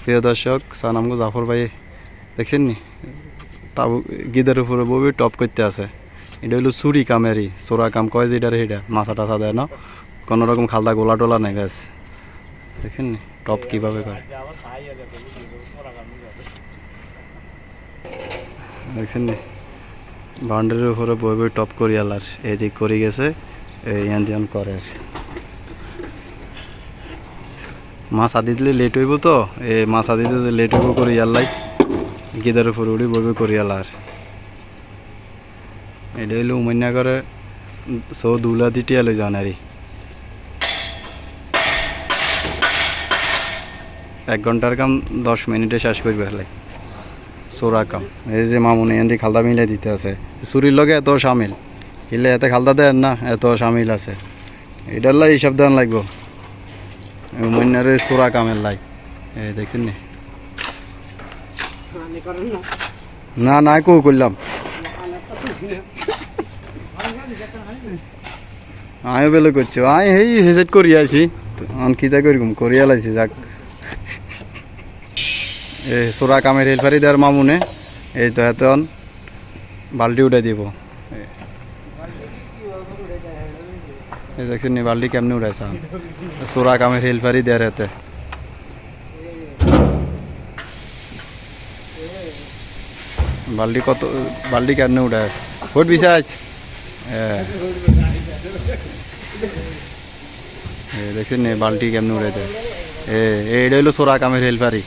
প্রিয় দর্শক, সানামগো জাফর ভাই দেখছেন নি তাবু গিদের উপরে ববি টপ করতে আছে। এটা হলো চুরি কামেরই, চোরা কাম কয় যেটার সেটা মাছা টাছা দেয় না, কোনো রকম খালদা গোলা টোলা নেই ব্যাস। দেখছেন নি টপ কীভাবে করে, দেখছেন নি বাউন্ডারির উপরে বই টপ করি আলার এদিক করে গেছে ইয়ান দিয়ান করে। মাছ আদি দিলে লেট হইব তো, এই মাছ আদি দিতে লেট হইব করি আল্লাই গিদার উপরে উড়ি বই করি আলার। এটা হইলো উমান্যা করে সৌ দুলা দিটিয়া লই যান আরই 1 ঘন্টার কাম 10 মিনিটে শেষ করবে ফেলাই চোরা কাম। এই যে মামুনি এন্দি খালদা মিলাই দিতে আছে, চুরির লগে এত সামিল, এলে এতে খালদা দেন না, এত সামিল আছে। এটার লাই হিসাব দেন লাগবো উমান্যারে চোরা কামের লাই। এই দেখছেন নি না না কো করলাম আমিও বেলে করছি, আমি এই হেজেট করি আছি খিদা করিম করিয়া লাইছি যাক। এই চোরা কামের হেলফারি দেওয়ার মামুনে এই তো এতন বাল্টি উঠে দিব। এই দেখছেন নি বাল্টি কেমনি উঠাইছে, চোরা কামের হেলফারি দেওয়ার হাতে বাল্টি কত বাল্টি কেমনি উঠায় ফুট বিছাইছ। দেখছেন নি বাল্টি কেমনি উঠাইতে, এইটা হইলো চোরা কামের হেলফারি।